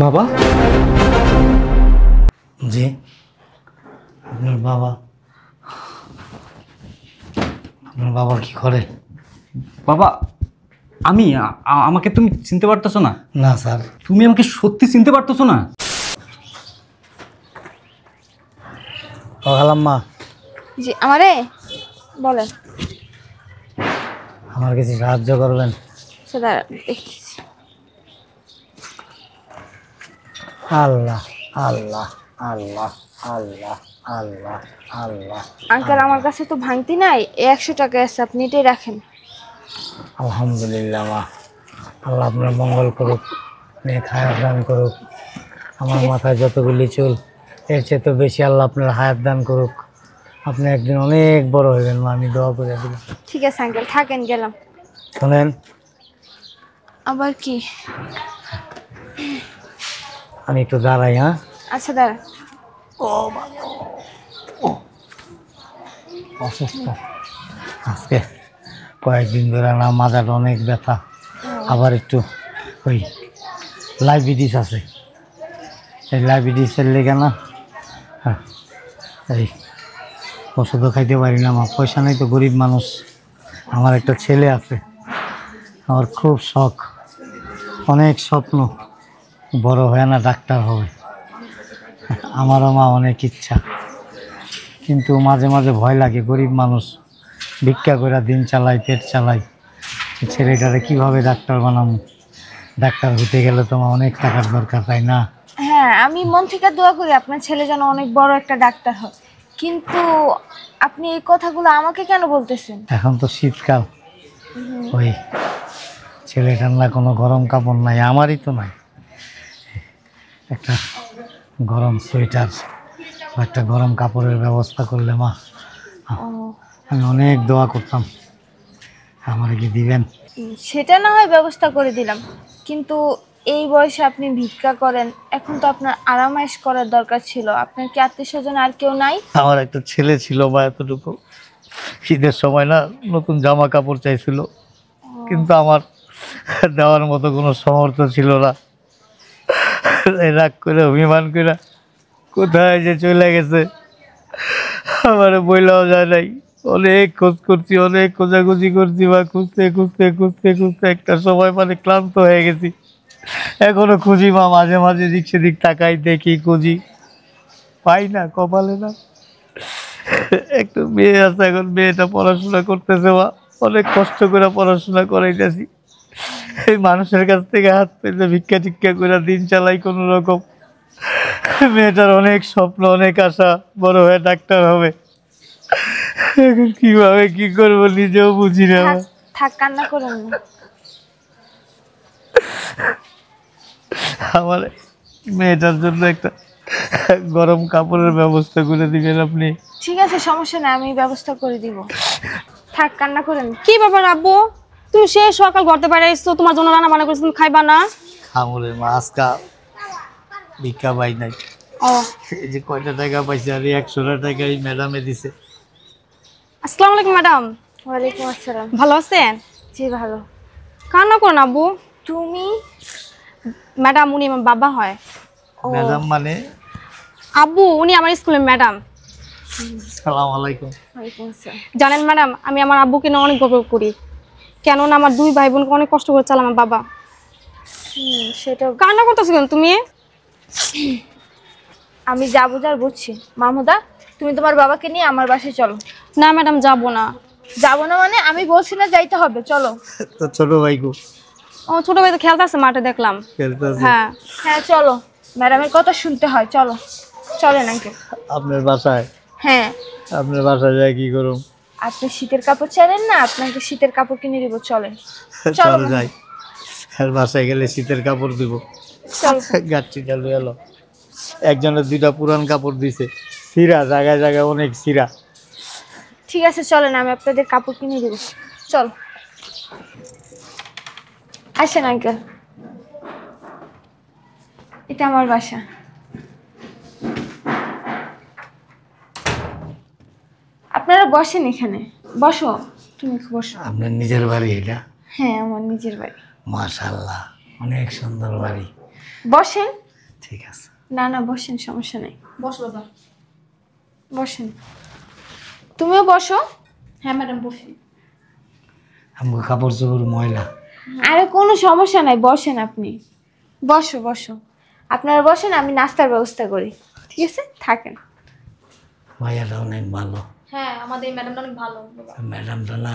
বাবা? জি, আপনার বাবা? আপনার বাবা কি করে? বাবা, আমি আমাকে তুমি চিনতে পারতেছো না? না স্যার। তুমি আমাকে সত্যি চিনতে পারতেছো না? ও খালাম্মা, জি আমারে বলেন। আমার কিছু সাহায্য করবেন? সেটা দেখতেছি। আল্লাহ আল্লাহ আল্লাহ আল্লাহ আল্লাহ আল্লাহ। আঙ্কেল আমার কাছে তো ভাঙতি নাই, 100 টাকা আছে, আপনি এটাই রাখেন। আলহামদুলিল্লাহ মা, আল্লাহ আপনার মঙ্গল করুক, নেক হায়াত দান করুক। আমার মাথায় যতগুলি চুল, এর চেয়ে তো বেশি আল্লাহ আপনার হায়াত দান করুক। আপনি একদিন অনেক বড় হইবেন মা, আমি দোয়া করে দিলাম। ঠিক আছে আঙ্কেল, থাকেন, গেলাম। শোনেন, আবার কি? আমি একটু দাঁড়াই। হ্যাঁ, আচ্ছা দাঁড়া। অসুস্থ আজকে কয়েকদিন ধরে না, মাথাটা অনেক ব্যথা, আবার একটু ওই ডায়াবেটিস আছে। এই ডায়াবেটিসের লেগে না, হ্যাঁ, এই ওষুধও খাইতে পারি না মা, পয়সা নেই তো, গরিব মানুষ। আমার একটা ছেলে আছে, আমার খুব শখ, অনেক স্বপ্ন, বড় হয়ে না ডাক্তার হবে। আমারও মা অনেক ইচ্ছা, কিন্তু মাঝে মাঝে ভয় লাগে, গরিব মানুষ, ভিক্ষা করে দিন চালাই, পেট চালাই, ছেলেটারে কিভাবে ডাক্তার বানাবো? ডাক্তার হতে গেলে তোমার অনেক টাকার দরকার, তাই না? হ্যাঁ, আমি মন থেকে দোয়া করি আপনার ছেলে যেন অনেক বড় একটা ডাক্তার হয়, কিন্তু আপনি এই কথাগুলো আমাকে কেন বলতেছেন? এখন তো শীতকাল, ওই ছেলেটার না কোনো গরম কাপড় নাই, আমারই তো নাই। একটা গরম সোয়েটার বা একটা গরম কাপড়ের ব্যবস্থা করলে মা, ও, আমি অনেক দোয়া করতাম। আমারে কি দিবেন? সেটা না হয় ব্যবস্থা করে দিলাম, কিন্তু এই বয়সে আপনি ভিক্ষা করেন, এখন তো আপনার আরামায়েশ করার দরকার ছিল। আপনার কি আত্মীয় স্বজন আর কেউ নাই? আমার একটা ছেলে ছিল বা এতটুকু, শীতের সময় না নতুন জামা কাপড় চাইছিল, কিন্তু আমার দেওয়ার মতো কোনো সামর্থ্য ছিল না। রাগ করে, অভিমান করে কোথায় যে চলে গেছে, আমার বইলাও যায় নাই। অনেক খোঁজ করছি, অনেক খোঁজাখুঁজি করছি বা খুঁজতে খুঁজতে খুঁজতে খুঁজতে একটা সময় মানে ক্লান্ত হয়ে গেছি। এখনো খুঁজি মা, মাঝে মাঝে দিক সেদিক তাকাই, দেখি, খুঁজি, পাই না, কপালে না। একটু মেয়ে আছে, এখন মেয়েটা পড়াশোনা করতেছে মা, অনেক কষ্ট করে পড়াশোনা করাইতেছি। এই মানুষের কাছ থেকে হাত পেতে ভিক্ষা টিক্ষা করে দিন চালাই কোনো রকম। মেয়েটার অনেক স্বপ্ন, অনেক আশা, বড় হয়ে ডাক্তার হবে। এখন কিভাবে কি করবো নিজেও বুঝি না। থাক থাক, কান্না করুন না। আমার মেয়েটার জন্য একটা গরম কাপড়ের ব্যবস্থা করে দিবেন আপনি? ঠিক আছে, সমস্যা নাই, আমি ব্যবস্থা করে দিব। থাক, কান্না করেন না। কি ব্যাপার আব্বু, তুমি সে সকাল ঘরতে বাইরে এসছো, তোমার জন্য রান্না বান্না করেছো, তুমি খাইবা না? খামরে মাছকা ভিক্ষা পাই নাই। ও, এই যে কয়টা টাকা পাইছে, আর 100 টাকা এই ম্যাডামে দিছে। আসসালামু আলাইকুম ম্যাডাম। ওয়ালাইকুম আসসালাম। ভালো আছেন? জি ভালো। কান্না করো না আব্বু। তুমি? ম্যাডাম উনি আমার বাবা হয়। ও, ম্যাডাম মানে? আব্বু উনি আমার স্কুলের ম্যাডাম। সালাম আলাইকুম। ওয়ালাইকুম আসসালাম। জানেন ম্যাডাম, আমি আমার আব্বুকে নিয়ে অনেক গর্ব করি, কেননা আমার 2 ভাই বোনকে অনেক কষ্ট করে চালাম আমার বাবা। সেটা কান্না করতেছো কেন তুমি? আমি যা বুঝার বুঝছি। মাহমুদা, তুমি তোমার বাবাকে নিয়ে আমার বাসায় চলো। না ম্যাডাম, যাবো না। যাবো না মানে? আমি বলছি না যাইতে হবে, চলো। তো ছোট ভাই গো? ও ছোট ভাই তো খেলতে আছে মাঠে, দেখলাম। খেলতেছে? হ্যাঁ হ্যাঁ চলো, ম্যাডামের কথা শুনতে হয়, চলো। চলেন আঙ্কেল। আপনার বাসায়? হ্যাঁ। আপনার বাসায় যায় কি করুম? আপনি শীতের কাপড় চাইলেন না, আপনাকে শীতের কাপড় কিনে দিব, চলেন। চল যাই, আর বাসায় গেলে শীতের কাপড় দিব। চল। গাছটি চালু এলো, একজনের 2টা পুরান কাপড় দিছে, সিরা, জায়গায় জায়গায় অনেক সিরা। ঠিক আছে চলেন, আমি আপনাদের কাপড় কিনে দিব, চল। আসেন আঙ্কেল, এটা আমার বাসা। আপনারা বসেন এখানে, বসো, তুমি বসো। আপনার নিজের বাড়ি এটা? হ্যাঁ, আমার নিজের বাড়ি। মাশাআল্লাহ, অনেক সুন্দর বাড়ি। বসেন। ঠিক আছে। না না বসেন, সমস্যা নেই। বসো বাবা। বসেন, তুমিও বসো। হ্যাঁ ম্যাডাম বসি। আমাকে কাপড় চোপড় ময়লা। আরে কোনো সমস্যা নাই, বসেন আপনি। বসো বসো, আপনারা বসেন, আমি নাস্তার ব্যবস্থা করি। ঠিক আছে, থাকেন। ভাইয়াটা অনেক ভালো। হ্যাঁ আমাদের এই ম্যাডামটা অনেক ভালো বাবা। ম্যাডামটা না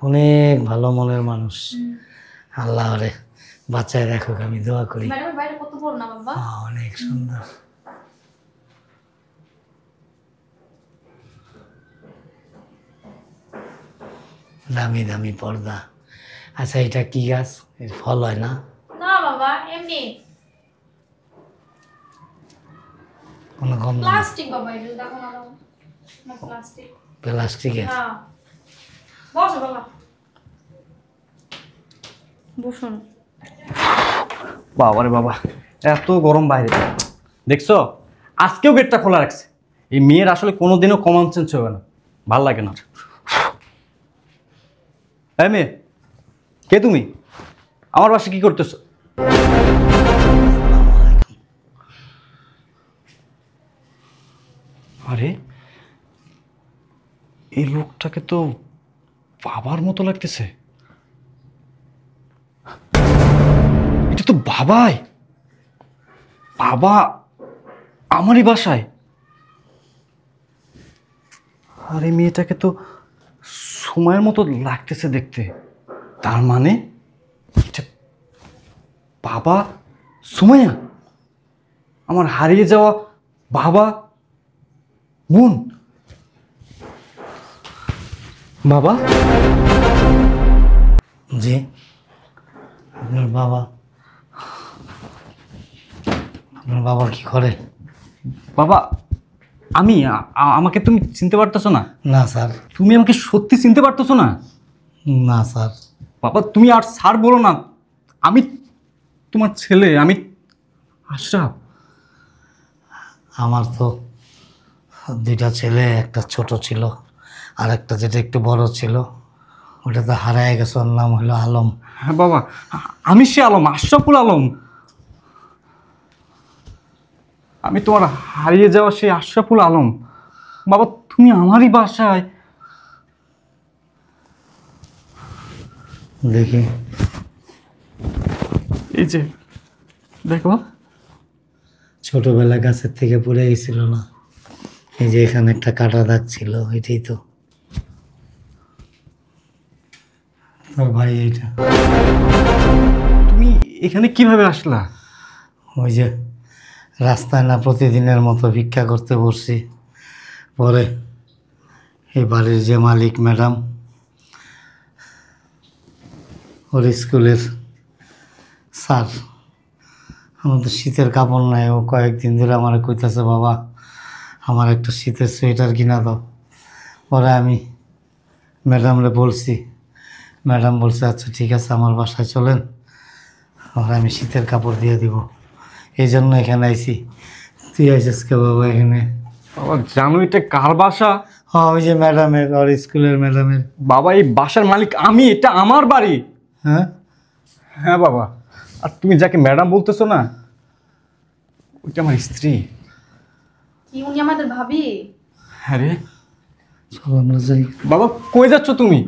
অনেক ভালো মনের মানুষ। আল্লাহ রে বাচ্চায় রাখুক, আমি দোয়া করি। ম্যাডামের বাড়িটা কত বড় না বাবা? অনেক সুন্দর। দামি দামি পর্দা। আচ্ছা এটা কি গাছ? এর ফল হয় না? না বাবা এমনি কোনো কম দাম? প্লাস্টিক বাবা, এটা দেখো না প্লাস্টিক। প্লাস্টিকের? হ্যাঁ বসো বাবা, বসুন। বাবারে বাবা, এত গরম বাইরে, দেখছো আজকেও গেটটা খোলা রাখছে। এই মেয়ের আসলে কোনোদিনও কমন সেন্স হবে না, ভাল লাগে না। এই মেয়ে, কে তুমি? আমার বাসায় কি করতেছো? আরে এই লোকটাকে তো বাবার মতো লাগতেছে। এটা তো বাবাই, বাবা আমারই বাসায়। আর এই মেয়েটাকে তো সময়ের মতো লাগতেছে দেখতে। তার মানে এটা বাবা সুমাইয়া, আমার হারিয়ে যাওয়া বাবা বোন। বাবা, জি আপনার বাবা? আপনার বাবা কি করে? বাবা আমি আমাকে তুমি চিনতে পারতেছো না? না স্যার। তুমি আমাকে সত্যি চিনতে পারতেছো না? না স্যার। বাবা তুমি আর স্যার বলো না, আমি তোমার ছেলে, আমি আশরাফ। আমার তো দুইটা ছেলে, একটা ছোট ছিল আর একটা যেটা একটু বড় ছিল, ওটা তো হারায় গেছে। ওর নাম হলো আলম। হ্যাঁ বাবা, আমি সে আলম, আশরাফুল আলম। আমি তোমার হারিয়ে যাওয়া সেই আশরাফুল আলম। বাবা তুমি আমারই বাসায়। দেখি এই যে দেখো, ছোটবেলা গাছের থেকে পড়ে গেছিল না, এই যে এখানে একটা কাটা দাগ ছিল, এটাই তো তোর ভাই। এইটা তুমি এখানে কিভাবে আসলা? ওই যে রাস্তায় না প্রতিদিনের মতো ভিক্ষা করতে বসছি, পরে এই বাড়ির যে মালিক ম্যাডাম, ওর স্কুলের স্যার, আমার তো শীতের কাপড় নাই। ও কয়েকদিন ধরে আমার কইতাছে বাবা আমার একটা শীতের সোয়েটার কিনা দাও। পরে আমি ম্যাডামরে বলছি, ম্যাডাম বলছে আচ্ছা ঠিক আছে আমার বাসায় চলেন, আর আমি শীতের কাপড় দিয়ে দিব। এই জন্য এখানে আইছি। তুই আইসিস কে বাবা এখানে? বাবা জানো এটা কার বাসা? হ্যাঁ ওই যে ম্যাডামের, আর স্কুলের ম্যাডামের। বাবা এই বাসার মালিক আমি, এটা আমার বাড়ি। হ্যাঁ হ্যাঁ বাবা, আর তুমি যাকে ম্যাডাম বলতেছো না, ওইটা আমার স্ত্রী। কি উনি আমাদের ভাবি? হ্যাঁ রে। চল আমরা যাই। বাবা কই যাচ্ছ তুমি?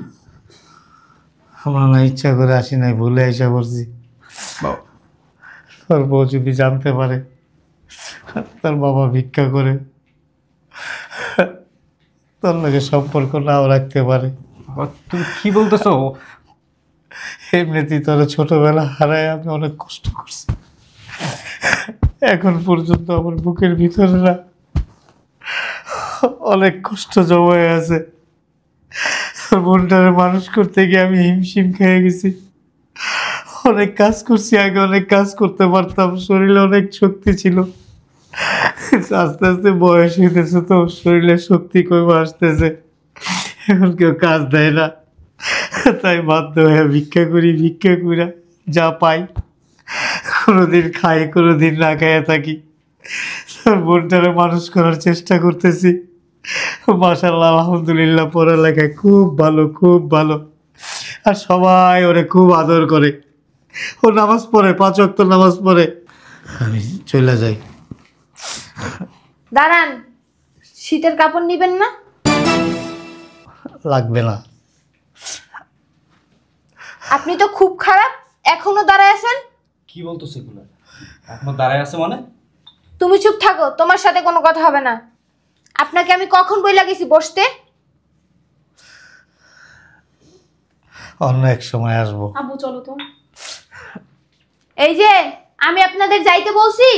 আমরা না ইচ্ছা করে আসি নাই, ভুলে আইসা করছি। বাবা, তোর বউ যদি জানতে পারে তার বাবা ভিক্ষা করে, তোর লোকের সম্পর্ক নাও রাখতে পারে। বাবা তুমি কি বলতেছো? এমনিতেই তোর ছোটবেলা হারায় আমি অনেক কষ্ট করছি। এখন পর্যন্ত আমার বুকের ভিতরে না অনেক কষ্ট জমা হয়ে আছে। তোর বোনটারে মানুষ করতে গিয়ে আমি হিমশিম খেয়ে গেছি। অনেক কাজ করছি, আগে অনেক কাজ করতে পারতাম, শরীরে অনেক শক্তি ছিল। আস্তে আস্তে বয়স হইতেছে তো শরীরে শক্তি কমে আসতেছে, এখন কেউ কাজ দেয় না, তাই বাধ্য হয়ে ভিক্ষা করি। ভিক্ষা করে যা পাই কোনোদিন খাই, কোনোদিন না খাইয়া থাকি। বোনটারে মানুষ করার চেষ্টা করতেছি। মাশাআল্লাহ আলহামদুলিল্লাহ পড়ালেখায় খুব ভালো, খুব ভালো, আর সবাই ওরে খুব আদর করে। ও নামাজ পড়ে, 5 ওয়াক্ত নামাজ পড়ে। আমি চলে যাই। দাঁড়ান, শীতের কাপড় নিবেন না? লাগবে না। আপনি তো খুব খারাপ, এখনো দাঁড়ায় আছেন। কি বলতো সেগুলো? এখনো দাঁড়ায় আছে মানে? তুমি চুপ থাকো, তোমার সাথে কোনো কথা হবে না। আপনাকে আমি কখন বইলা গেছি বসতে? অন্য এক সময় আসবো। আব্বু চলো তো। এই যে আমি আপনাদের যাইতে বলছি,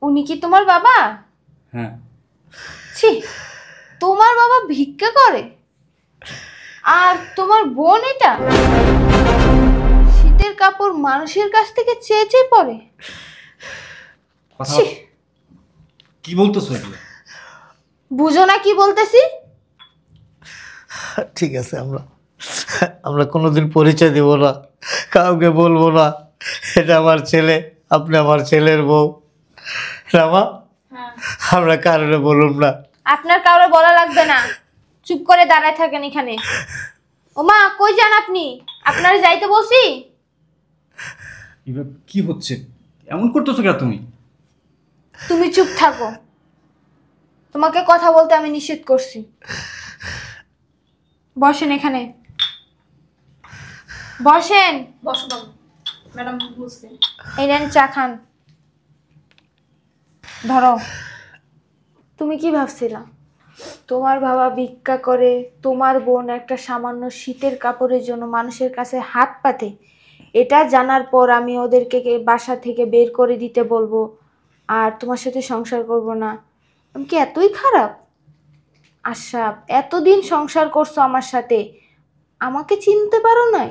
উনি কি তোমার বাবা? হ্যাঁ। ছি, তোমার বাবা ভিক্ষা করে আর তোমার বোন এটা শীতের কাপড় মানুষের কাছ থেকে চেয়ে চেয়ে পরে। কথা ছি, কি বলতেছো এগুলো? বুঝো না কি বলতেছি? ঠিক আছে, আমরা আমরা কোনোদিন পরিচয় দেব না, কাউকে বলবো না এটা আমার ছেলে, আপনি আমার ছেলের বউ। রামা, আমরা কারণে বলুন না। আপনার কারো বলা লাগবে না, চুপ করে দাঁড়ায় থাকেন এখানে। ওমা, কই যান আপনি? আপনারা যাইতে বলছি। এবার কি হচ্ছে? এমন করতেছো কেন তুমি? তুমি চুপ থাকো, তোমাকে কথা বলতে আমি নিষেধ করছি। বসেন এখানে, বসেন। বসো বাবু, ম্যাডাম বলছে। এই নেন চা খান। ধরো। তুমি কি ভাবছিলা তোমার বাবা ভিক্ষা করে, তোমার বোন একটা সামান্য শীতের কাপড়ের জন্য মানুষের কাছে হাত পাতে? এটা জানার পর আমি ওদেরকে বাসা থেকে বের করে দিতে বলবো আর তোমার সাথে সংসার করব না? আমি কি এতই খারাপ? আশরাফ, এতদিন সংসার করছো আমার সাথে, আমাকে চিনতে পারো নাই?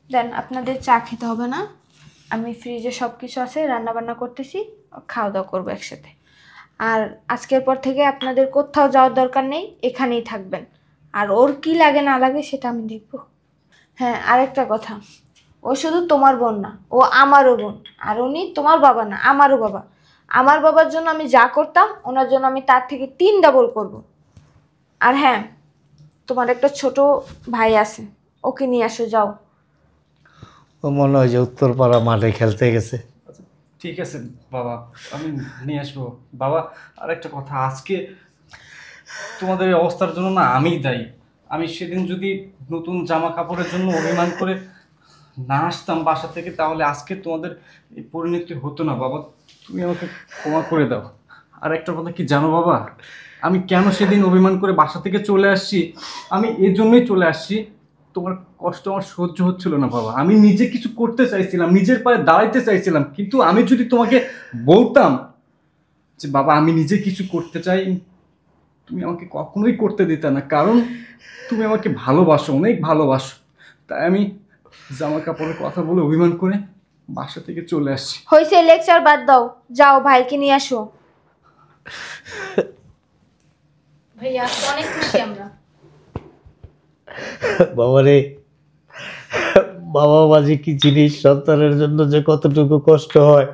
দেন, আপনাদের চা খেতে হবে না, আমি ফ্রিজে সব কিছু আছে, রান্না বান্না করতেছি, খাওয়া দাওয়া করবো একসাথে। আর আজকের পর থেকে আপনাদের কোথাও যাওয়ার দরকার নেই, এখানেই থাকবেন। আর ওর কি লাগে না লাগে সেটা আমি দেখব। হ্যাঁ, আরেকটা কথা, ও শুধু তোমার বোন না, ও আমারও বোন। আর উনি তোমার বাবা না, আমারও বাবা। আমার বাবার জন্য আমি যা করতাম, ওনার জন্য আমি তার থেকে 3 ডাবল করব। আর হ্যাঁ, তোমার একটা ছোট ভাই আছে, ওকে নিয়ে আসো, যাও। ও মনে হয় যে উত্তরপাড়া মাঠে খেলতে গেছে। ঠিক আছে বাবা, আমি নিয়ে আসবো। বাবা, আরেকটা কথা, আজকে তোমাদের এই অবস্থার জন্য না আমিই দায়ী। আমি সেদিন যদি নতুন জামা কাপড়ের জন্য অভিমান করে না আসতাম বাসা থেকে, তাহলে আজকে তোমাদের এই পরিণতি হতো না। বাবা, তুমি আমাকে ক্ষমা করে দাও। আর একটা কথা কি জানো বাবা, আমি কেন সেদিন অভিমান করে বাসা থেকে চলে আসছি? আমি এর জন্যই চলে আসছি, তোমার কষ্ট আমার সহ্য হচ্ছিল না বাবা। আমি নিজে কিছু করতে চাইছিলাম, নিজের পায়ে দাঁড়াইতে চাইছিলাম, কিন্তু আমি যদি তোমাকে বলতাম যে বাবা আমি নিজে কিছু করতে চাই, তুমি আমাকে কখনোই করতে দিতে না, কারণ তুমি আমাকে ভালোবাসো, অনেক ভালোবাসো। তাই আমি জামা কাপড়ের কথা বলে অভিমান করে বাসা থেকে চলে আসছি। হয়েছে, লেকচার বাদ দাও, যাও ভাইকে নিয়ে আসো। ভাইয়া আজকে অনেক খুশি আমরা। বাবারে, বাবা মাঝে কি জিনিস, সন্তানের জন্য যে কতটুকু কষ্ট হয়।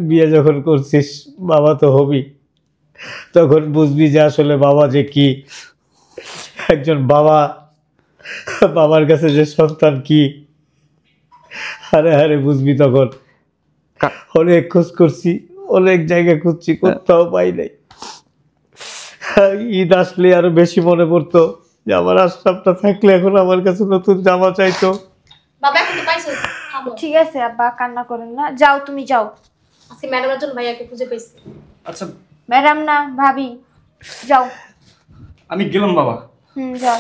বিয়ে যখন করছিস বাবা তো হবি, তখন বুঝবি যে আসলে বাবা যে কি। একজন বাবা, বাবার কাছে যে সন্তান কি, হারে হারে বুঝবি তখন। অনেক খোঁজ করছি, অনেক জায়গায় খুঁজছি, কোথাও পাই নাই। ঈদ আসলে আরো বেশি মনে পড়তো যে আমার আশরাফটা থাকলে এখন আমার কাছে নতুন জামা চাইতো। বাবা এখন তো পাইছো, খাবো। ঠিক আছে আব্বা, কান্না করেন না, যাও তুমি যাও। আজকে ম্যাডামের জন্য ভাইয়াকে খুঁজে পেয়েছি। আচ্ছা, ম্যাডাম না, ভাবি, যাও। আমি গেলাম বাবা। যাও।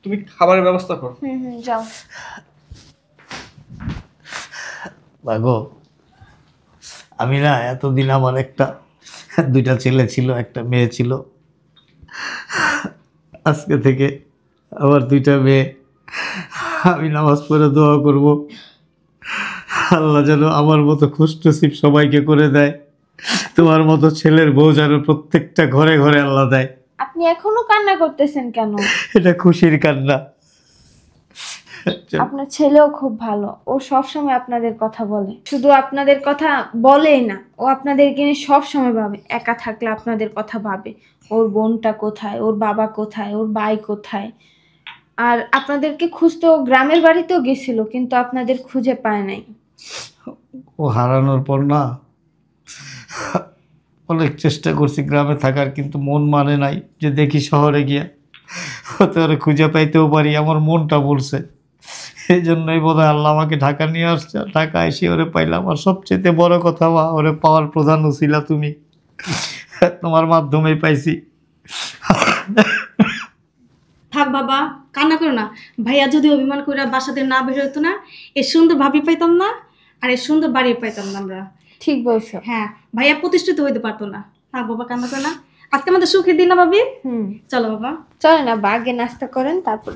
তুমি খাবারের ব্যবস্থা করো। যাও। বাগো, আমি না এতদিন আমার দুইটা ছেলে ছিল, একটা মেয়ে ছিল। আজকে থেকে আমার 2টা মেয়ে। আমি নামাজ পড়ে দোয়া করব আল্লাহ যেন আমার মতো খুশনসিব সবাইকে করে দেয়, তোমার মতো ছেলের বউ যেন প্রত্যেকটা ঘরে ঘরে আল্লাহ দেয়। আপনি এখনো কান্না করতেছেন কেন? এটা খুশির কান্না। আপনার ছেলেও খুব ভালো, ও সব সময় আপনাদের কথা বলে। শুধু আপনাদের কথা বলেই না, ও আপনাদেরকে নিয়ে সব সময় ভাবে। একা থাকলে আপনাদের কথা ভাবে, ওর বোনটা কোথায়, ওর বাবা কোথায়, ওর ভাই কোথায়। আর আপনাদেরকে খুঁজতে ও গ্রামের বাড়িতেও গেছিল, কিন্তু আপনাদের খুঁজে পায় নাই। ও হারানোর পর না অনেক চেষ্টা করছি গ্রামে থাকার, কিন্তু মন মানে নাই যে দেখি শহরে গিয়া হয়তো ওরে খুঁজে পাইতেও পারি, আমার মনটা বলছে। এই জন্যই বোধ হয় আল্লাহ আমাকে ঢাকা নিয়ে আসছে, আর ঢাকা এসে ওরে পাইলাম। আর সবচেয়ে বড় কথা, মা, ওরে পাওয়ার প্রধান ছিলা তুমি, তোমার মাধ্যমেই পাইছি। থাক বাবা, কান্না করো না। ভাইয়া যদি অভিমান করে বাসাতে না বের হতো না, এ সুন্দর ভাবি পাইতাম না, আর এ সুন্দর বাড়ি পাইতাম না আমরা। ঠিক বলছো। হ্যাঁ, ভাইয়া প্রতিষ্ঠিত হইতে পারতো না। থাক বাবা, কান্না করো না। আজকে আমাদের সুখের দিন না ভাবি। হুম, চলো বাবা। চলেন না, আগে নাস্তা করেন তারপর